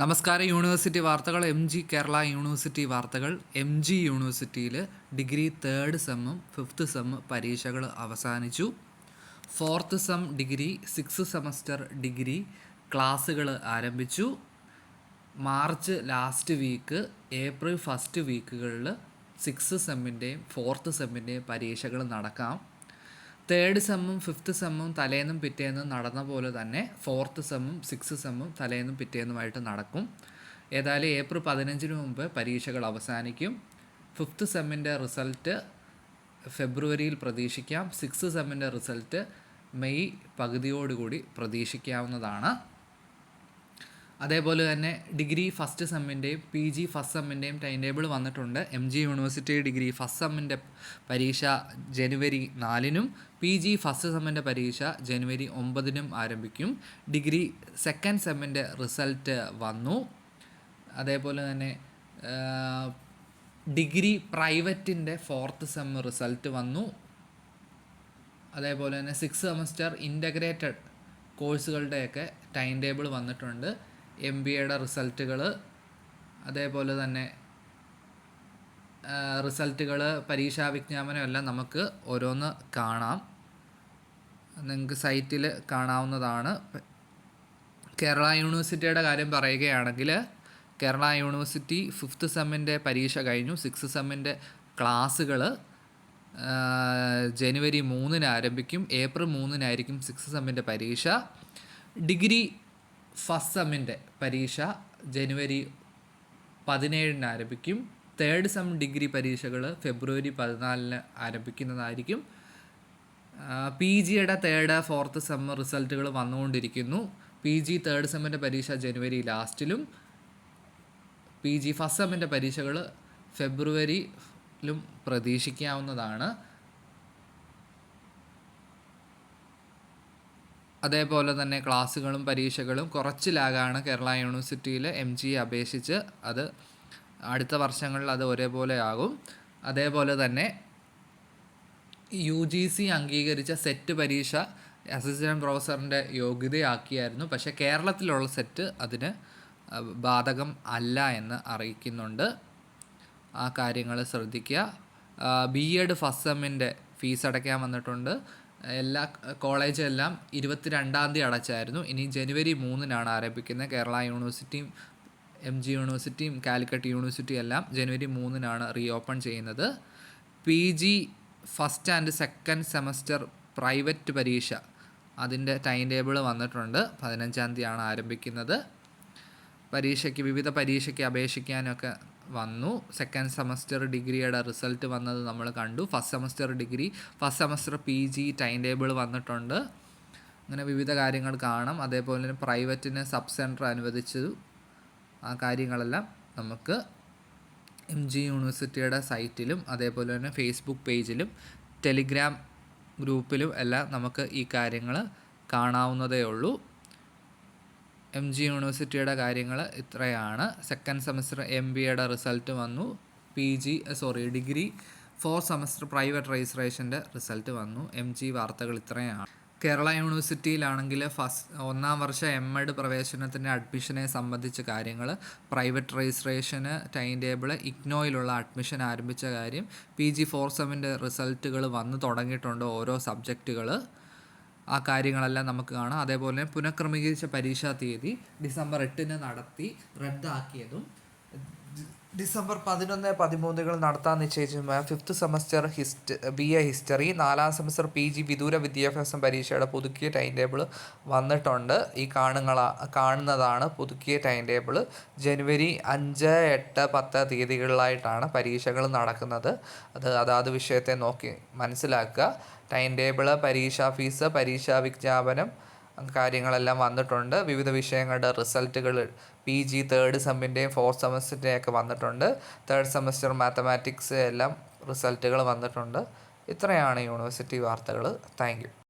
നമസ്കാരം. യൂണിവേഴ്സിറ്റി വാർത്തകൾ. കേരള യൂണിവേഴ്സിറ്റി വാർത്തകൾ. യൂണിവേഴ്സിറ്റിയിൽ ഡിഗ്രി തേർഡ് സെമ്മും ഫിഫ്ത്ത് സെമ്മ് പരീക്ഷകൾ അവസാനിച്ചു. Fourth sem degree, six semester degree ക്ലാസ്സുകൾ ആരംഭിച്ചു. March last week, April first വീക്കുകളിൽ സിക്സ് സെമ്മിൻ്റെയും ഫോർത്ത് സെമ്മിൻ്റെയും പരീക്ഷകൾ നടക്കാം. തേർഡ് സെമ്മും ഫിഫ്ത്ത് സെമ്മും തലേന്നും പിറ്റേന്നും നടന്ന പോലെ തന്നെ ഫോർത്ത് സെമ്മും സിക്സ് സെമ്മും തലേന്നും പിറ്റേന്നുമായിട്ട് നടക്കും. ഏതായാലും ഏപ്രിൽ 15 മുമ്പ് പരീക്ഷകൾ അവസാനിക്കും. ഫിഫ്ത്ത് സെമ്മിൻ്റെ റിസൾട്ട് ഫെബ്രുവരിയിൽ പ്രതീക്ഷിക്കാം. സിക്സ് സെമ്മിൻ്റെ റിസൾട്ട് മെയ് പകുതിയോടുകൂടി പ്രതീക്ഷിക്കാവുന്നതാണ്. അതേപോലെ തന്നെ ഡിഗ്രി ഫസ്റ്റ് സെമ്മിൻ്റെയും PG ഫസ്റ്റ് സെമ്മിൻ്റെയും ടൈം ടേബിൾ വന്നിട്ടുണ്ട്. യൂണിവേഴ്സിറ്റി ഡിഗ്രി ഫസ്റ്റ് സെമ്മിൻ്റെ പരീക്ഷ ജനുവരി 4-നും PG ഫസ്റ്റ് സെമ്മിൻ്റെ പരീക്ഷ ജനുവരി 9-നും ആരംഭിക്കും. ഡിഗ്രി സെക്കൻഡ് സെമ്മിൻ്റെ റിസൾട്ട് വന്നു. അതേപോലെ തന്നെ ഡിഗ്രി പ്രൈവറ്റിൻ്റെ ഫോർത്ത് സെമ്മ് റിസൾട്ട് വന്നു. അതേപോലെ തന്നെ സിക്സ് സെമസ്റ്റർ ഇൻ്റഗ്രേറ്റഡ് കോഴ്സുകളുടെയൊക്കെ ടൈം ടേബിൾ വന്നിട്ടുണ്ട്. MBAയുടെ റിസൾട്ടുകൾ, അതേപോലെ തന്നെ റിസൾട്ടുകൾ, പരീക്ഷാ വിജ്ഞാപനം എല്ലാം നമുക്ക് ഓരോന്ന് കാണാം. നിങ്ങൾക്ക് സൈറ്റിൽ കാണാവുന്നതാണ്. കേരള യൂണിവേഴ്സിറ്റിയുടെ കാര്യം പറയുകയാണെങ്കിൽ, കേരള യൂണിവേഴ്സിറ്റി ഫിഫ്ത്ത് സെമ്മിൻ്റെ പരീക്ഷ കഴിഞ്ഞു. സിക്സ് സെമ്മിൻ്റെ ക്ലാസ്സുകൾ ജനുവരി 3-ന് ആരംഭിക്കും. ഏപ്രിൽ 3-നായിരിക്കും സിക്സ് സെമ്മിൻ്റെ പരീക്ഷ. ഡിഗ്രി ഫസ്റ്റ് സെമ്മിൻ്റെ പരീക്ഷ ജനുവരി 17-ന് ആരംഭിക്കും. തേർഡ് സെം ഡിഗ്രി പരീക്ഷകൾ ഫെബ്രുവരി 14-ന് ആരംഭിക്കുന്നതായിരിക്കും. PGയുടെ തേർഡ് ഫോർത്ത് സെം റിസൾട്ടുകൾ വന്നുകൊണ്ടിരിക്കുന്നു. PG തേർഡ് സെമ്മിൻ്റെ പരീക്ഷ ജനുവരി ലാസ്റ്റിലും PG ഫസ്റ്റ് സെമ്മിൻ്റെ പരീക്ഷകൾ ഫെബ്രുവരിയിലും പ്രതീക്ഷിക്കാവുന്നതാണ്. അതേപോലെ തന്നെ ക്ലാസ്സുകളും പരീക്ഷകളും കുറച്ച് ലാഗാണ് കേരള യൂണിവേഴ്സിറ്റിയിൽ MGയെ അപേക്ഷിച്ച്. അത് അടുത്ത വർഷങ്ങളിൽ അത് ഒരേപോലെ ആകും. അതേപോലെ തന്നെ UGC അംഗീകരിച്ച സെറ്റ് പരീക്ഷ അസിസ്റ്റൻറ്റ് പ്രൊഫസറിൻ്റെ യോഗ്യതയാക്കിയായിരുന്നു. പക്ഷേ കേരളത്തിലുള്ള സെറ്റ് അതിന് ബാധകം അല്ല എന്ന് അറിയിക്കുന്നുണ്ട്. ആ കാര്യങ്ങൾ ശ്രദ്ധിക്കുക. BEd ഫസ്റ്റ് സെമ്മിൻ്റെ ഫീസ് അടയ്ക്കാൻ വന്നിട്ടുണ്ട്. എല്ലാ കോളേജെല്ലാം 22-ാം തീയതി അടച്ചായിരുന്നു. ഇനി ജനുവരി 3-നാണ് ആരംഭിക്കുന്നത്. കേരള യൂണിവേഴ്സിറ്റിയും MG യൂണിവേഴ്സിറ്റിയും കാലിക്കറ്റ് യൂണിവേഴ്സിറ്റിയും എല്ലാം ജനുവരി 3-നാണ് റീഓപ്പൺ ചെയ്യുന്നത്. PG first and second semester private പരീക്ഷ അതിൻ്റെ ടൈം ടേബിൾ വന്നിട്ടുണ്ട്. 15-ാം തീയതിയാണ് ആരംഭിക്കുന്നത്. വിവിധ പരീക്ഷയ്ക്ക് അപേക്ഷിക്കാനൊക്കെ വന്നു. സെക്കൻഡ് സെമസ്റ്റർ ഡിഗ്രിയുടെ റിസൾട്ട് വന്നത് നമ്മൾ കണ്ടു. First semester degree, first semester PG time table വന്നിട്ടുണ്ട്. അങ്ങനെ വിവിധ കാര്യങ്ങൾ കാണാം. അതേപോലെ തന്നെ പ്രൈവറ്റിന് സബ് സെൻറ്റർ അനുവദിച്ചു. ആ കാര്യങ്ങളെല്ലാം നമുക്ക് MG യൂണിവേഴ്സിറ്റിയുടെ സൈറ്റിലും അതേപോലെ തന്നെ ഫേസ്ബുക്ക് പേജിലും ടെലിഗ്രാം ഗ്രൂപ്പിലും എല്ലാം നമുക്ക് ഈ കാര്യങ്ങൾ കാണാവുന്നതേ ഉള്ളൂ. MG യൂണിവേഴ്സിറ്റിയുടെ കാര്യങ്ങൾ ഇത്രയാണ്. സെക്കൻഡ് സെമസ്റ്റർ MBAയുടെ റിസൾട്ട് വന്നു. ഡിഗ്രി ഫോർത്ത് സെമസ്റ്റർ പ്രൈവറ്റ് രജിസ്ട്രേഷൻ്റെ റിസൾട്ട് വന്നു. MG വാർത്തകൾ ഇത്രയാണ്. കേരള യൂണിവേഴ്സിറ്റിയിലാണെങ്കിൽ ഒന്നാം വർഷ MEd പ്രവേശനത്തിൻ്റെ അഡ്മിഷനെ സംബന്ധിച്ച കാര്യങ്ങൾ, പ്രൈവറ്റ് രജിസ്ട്രേഷന് ടൈം ടേബിൾ, ഇഗ്നോയിലുള്ള അഡ്മിഷൻ ആരംഭിച്ച കാര്യം, PG ഫോർത്ത് സെമ്മിൻ്റെ റിസൾട്ടുകൾ വന്നു തുടങ്ങിയിട്ടുണ്ട്. ഓരോ സബ്ജക്റ്റുകൾ, ആ കാര്യങ്ങളെല്ലാം നമുക്ക് കാണാം. അതേപോലെ പുനഃക്രമീകരിച്ച പരീക്ഷാ തീയതി ഡിസംബർ 8-ന് നടത്തി റദ്ദാക്കിയതും ഡിസംബർ 11-13 നടത്താൻ നിശ്ചയിച്ച fifth semester BA history, 4-ാം semester PG വിദൂര വിദ്യാഭ്യാസം പരീക്ഷയുടെ പുതുക്കിയ ടൈം ടേബിൾ വന്നിട്ടുണ്ട്. ഈ കാണുന്നതാണ് പുതുക്കിയ ടൈം ടേബിൾ. ജനുവരി 5, 8, 10 തീയതികളിലായിട്ടാണ് പരീക്ഷകൾ നടക്കുന്നത്. അതാത് വിഷയത്തെ നോക്കി മനസ്സിലാക്കുക. ടൈം ടേബിൾ, പരീക്ഷാ ഫീസ്, പരീക്ഷാ വിജ്ഞാപനം കാര്യങ്ങളെല്ലാം വന്നിട്ടുണ്ട്. വിവിധ വിഷയങ്ങളുടെ റിസൾട്ടുകൾ PG തേർഡ് സെമ്മിൻ്റെയും ഫോർത്ത് സെമസ്റ്ററിൻ്റെയൊക്കെ വന്നിട്ടുണ്ട്. തേർഡ് സെമസ്റ്റർ മാത്തമാറ്റിക്സ് എല്ലാം റിസൾട്ടുകൾ വന്നിട്ടുണ്ട്. ഇത്രയാണ് യൂണിവേഴ്സിറ്റി വാർത്തകൾ. Thank you.